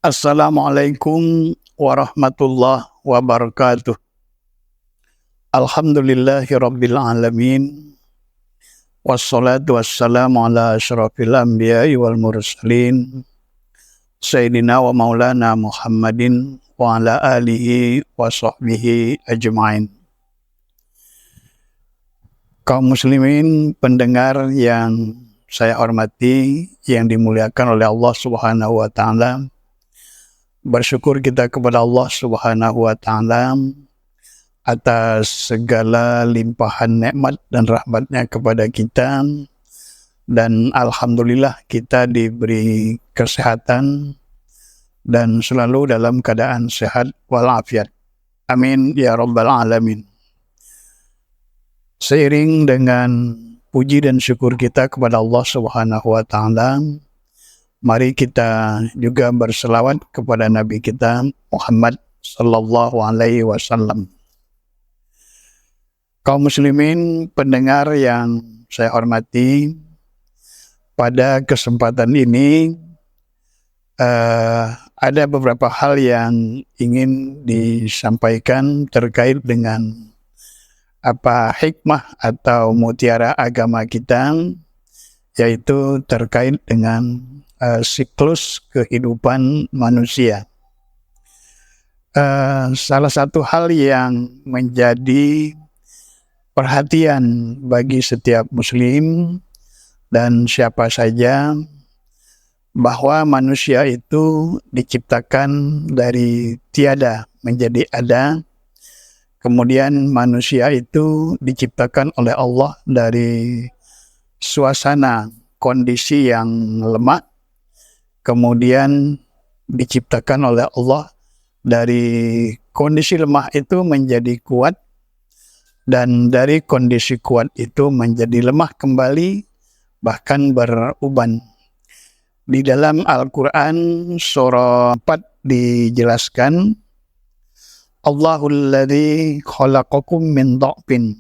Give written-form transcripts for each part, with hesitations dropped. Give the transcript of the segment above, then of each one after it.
Assalamualaikum warahmatullahi wabarakatuh. Alhamdulillahirabbil alamin. Wassalatu wassalamu ala asyrafil anbiya'i wal mursalin. Sayyidina wa maulana Muhammadin wa ala alihi wa sahbihi ajma'in. Kaum muslimin pendengar yang saya hormati, yang dimuliakan oleh Allah Subhanahu wa taala. Bersyukur kita kepada Allah Subhanahu wa taala atas segala limpahan nikmat dan rahmatnya kepada kita, dan alhamdulillah kita diberi kesehatan dan selalu dalam keadaan sehat walafiat. Amin ya rabbal alamin. Seiring dengan puji dan syukur kita kepada Allah Subhanahu wa taala, mari kita juga berselawat kepada Nabi kita Muhammad sallallahu alaihi wasallam. Kaum muslimin pendengar yang saya hormati, pada kesempatan ini ada beberapa hal yang ingin disampaikan terkait dengan hikmah atau mutiara agama kita, yaitu terkait dengan siklus kehidupan manusia. Salah satu hal yang menjadi perhatian bagi setiap muslim dan siapa saja, bahwa manusia itu diciptakan dari tiada menjadi ada. Kemudian manusia itu diciptakan oleh Allah dari suasana kondisi yang lemah, kemudian diciptakan oleh Allah dari kondisi lemah itu menjadi kuat, dan dari kondisi kuat itu menjadi lemah kembali, bahkan beruban. Di dalam Al-Quran surah 4 dijelaskan, Allahul ladzi khalaqakum min dha'fin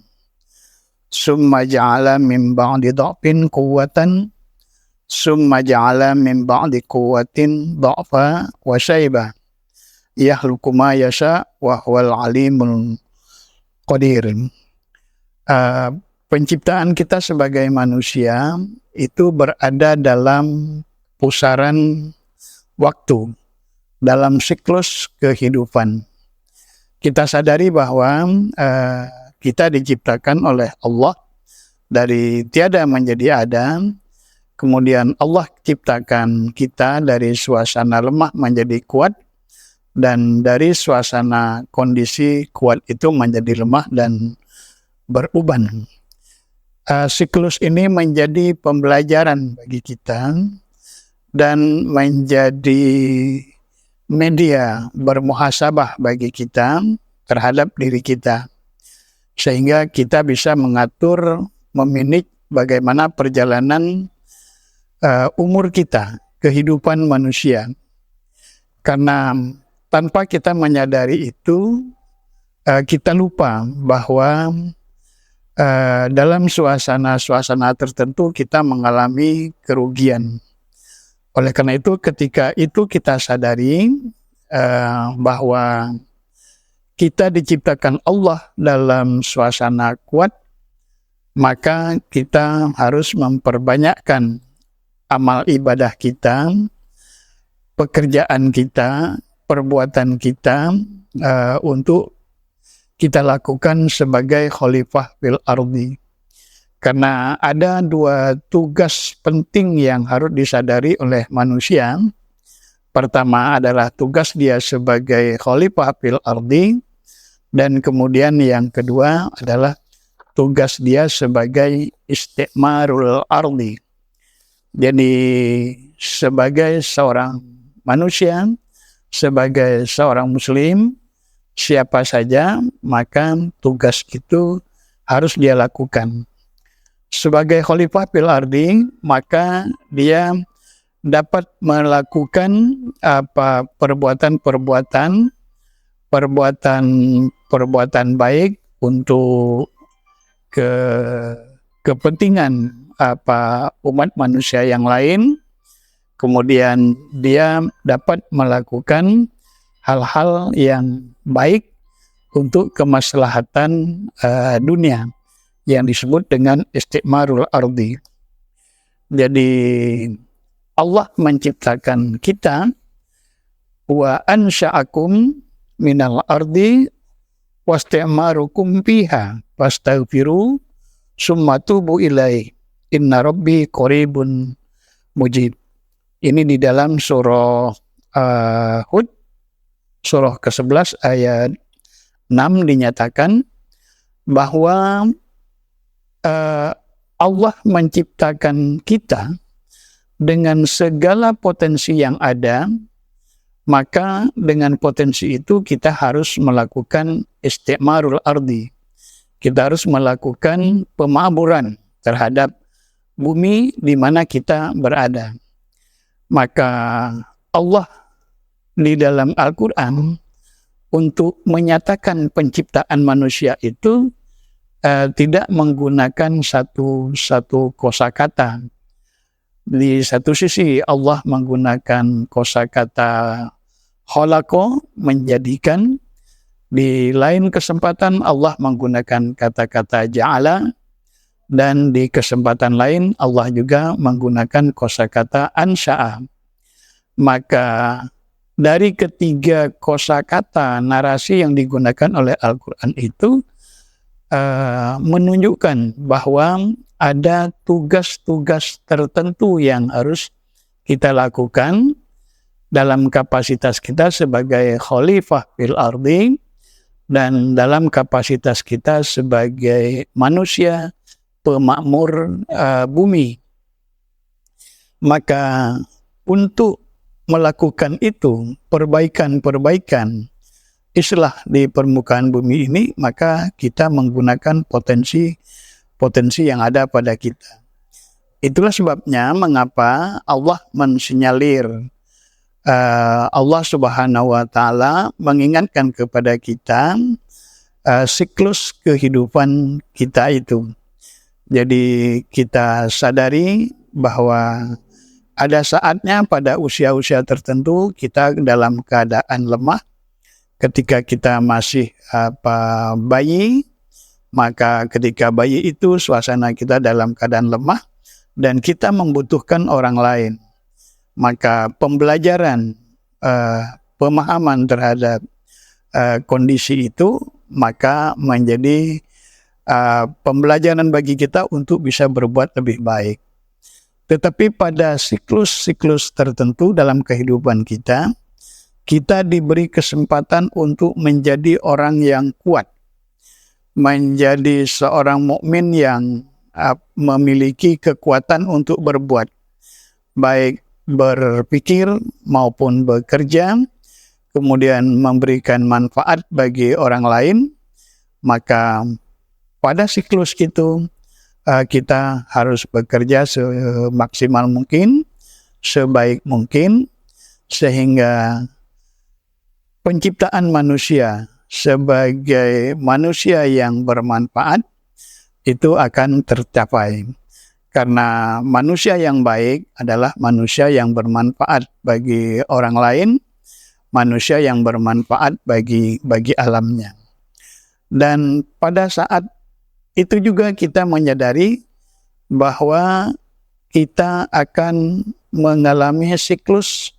summa ja'ala min ba'di dha'fin quwwatan summa ja'ala min ba'di quwwatin dha'fa wa syaiba yakhluqu ma yasha wa huwal alimul qadir. Penciptaan kita sebagai manusia itu berada dalam pusaran waktu, dalam siklus kehidupan. Kita sadari bahwa kita diciptakan oleh Allah dari tiada menjadi ada. Kemudian Allah ciptakan kita dari suasana lemah menjadi kuat, dan dari suasana kondisi kuat itu menjadi lemah dan beruban. Siklus ini menjadi pembelajaran bagi kita dan menjadi media bermuhasabah bagi kita terhadap diri kita, sehingga kita bisa mengatur, memanage bagaimana perjalanan umur kita, kehidupan manusia. Karena tanpa kita menyadari itu, kita lupa bahwa dalam suasana tertentu kita mengalami kerugian. Oleh karena itu, ketika itu kita sadari bahwa kita diciptakan Allah dalam suasana kuat, maka kita harus memperbanyakkan amal ibadah kita, pekerjaan kita, perbuatan kita untuk kita lakukan sebagai khalifah fil ardi. Karena ada dua tugas penting yang harus disadari oleh manusia. Pertama adalah tugas dia sebagai khalifah fil ardi, dan kemudian yang kedua adalah tugas dia sebagai istiqmarul ardi. Jadi sebagai seorang manusia, sebagai seorang muslim, siapa saja, maka tugas itu harus dia lakukan. Sebagai khalifah fil ardi, maka dia dapat melakukan perbuatan baik untuk kepentingan umat manusia yang lain. kemudian dia dapat melakukan hal-hal yang baik untuk kemaslahatan dunia yang disebut dengan istikmarul ardi. Jadi Allah menciptakan kita, wa ansha'akum minal ardi wasti'marukum fiha fastaghfiru summa tubu ilaihi inna rabbi qaribun mujib. Ini di dalam surah Hud, surah ke-11 ayat 6 dinyatakan bahwa Allah menciptakan kita dengan segala potensi yang ada, maka dengan potensi itu kita harus melakukan istikmarul ardi. Kita harus melakukan pemakmuran terhadap bumi di mana kita berada. Maka Allah di dalam Al-Quran untuk menyatakan penciptaan manusia itu tidak menggunakan satu kosakata. Di satu sisi Allah menggunakan kosakata khalaqa, menjadikan. Di lain kesempatan Allah menggunakan kata-kata ja'ala, dan di kesempatan lain Allah juga menggunakan kosakata ansha'a. Maka dari ketiga kosakata narasi yang digunakan oleh Al-Quran itu menunjukkan bahwa ada tugas-tugas tertentu yang harus kita lakukan dalam kapasitas kita sebagai khalifah fil ardi dan dalam kapasitas kita sebagai manusia pemakmur bumi. Maka untuk melakukan itu, perbaikan-perbaikan islah di permukaan bumi ini, maka kita menggunakan potensi yang ada pada kita. Itulah sebabnya mengapa Allah mensinyalir, Allah Subhanahu wa Ta'ala mengingatkan kepada kita siklus kehidupan kita itu. Jadi kita sadari bahwa ada saatnya pada usia-usia tertentu kita dalam keadaan lemah. Ketika kita masih bayi, maka ketika bayi itu suasana kita dalam keadaan lemah dan kita membutuhkan orang lain. Maka pembelajaran, pemahaman terhadap kondisi itu maka menjadi pembelajaran bagi kita untuk bisa berbuat lebih baik. Tetapi pada siklus-siklus tertentu dalam kehidupan kita, kita diberi kesempatan untuk menjadi orang yang kuat, menjadi seorang mukmin yang memiliki kekuatan untuk berbuat, baik berpikir maupun bekerja, kemudian memberikan manfaat bagi orang lain. Maka pada siklus itu kita harus bekerja semaksimal mungkin, sebaik mungkin, sehingga penciptaan manusia sebagai manusia yang bermanfaat itu akan tercapai. Karena manusia yang baik adalah manusia yang bermanfaat bagi orang lain, manusia yang bermanfaat bagi alamnya. Dan pada saat itu juga kita menyadari bahwa kita akan mengalami siklus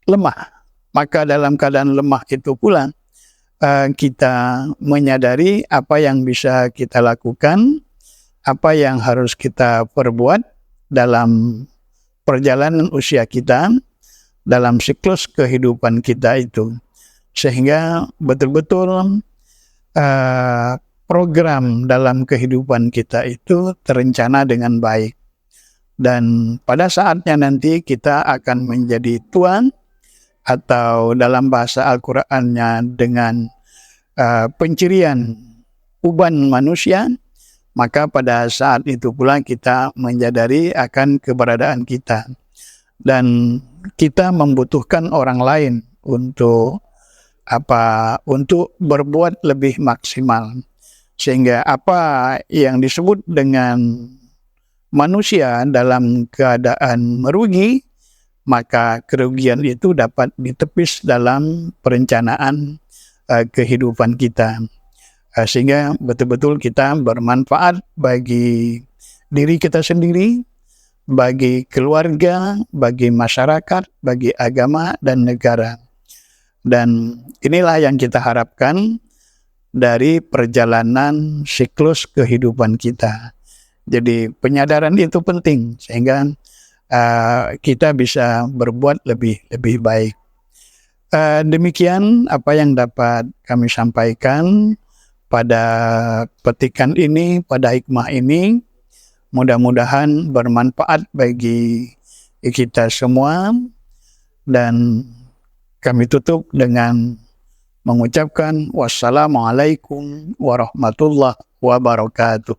lemah. Maka dalam keadaan lemah itu pula kita menyadari apa yang bisa kita lakukan, apa yang harus kita perbuat dalam perjalanan usia kita, dalam siklus kehidupan kita itu. Sehingga betul-betul program dalam kehidupan kita itu terencana dengan baik. Dan pada saatnya nanti kita akan menjadi tuan, atau dalam bahasa Al-Qur'annya dengan pencirian uban manusia, maka pada saat itu pula kita menyadari akan keberadaan kita. Dan kita membutuhkan orang lain untuk untuk berbuat lebih maksimal. Sehingga apa yang disebut dengan manusia dalam keadaan merugi, maka kerugian itu dapat ditepis dalam perencanaan kehidupan kita. Sehingga betul-betul kita bermanfaat bagi diri kita sendiri, bagi keluarga, bagi masyarakat, bagi agama dan negara. Dan inilah yang kita harapkan dari perjalanan siklus kehidupan kita. Jadi penyadaran itu penting sehingga kita bisa berbuat lebih baik. Demikian apa yang dapat kami sampaikan pada petikan ini, pada hikmah ini. Mudah-mudahan bermanfaat bagi kita semua, dan kami tutup dengan mengucapkan wassalamualaikum warahmatullahi wabarakatuh.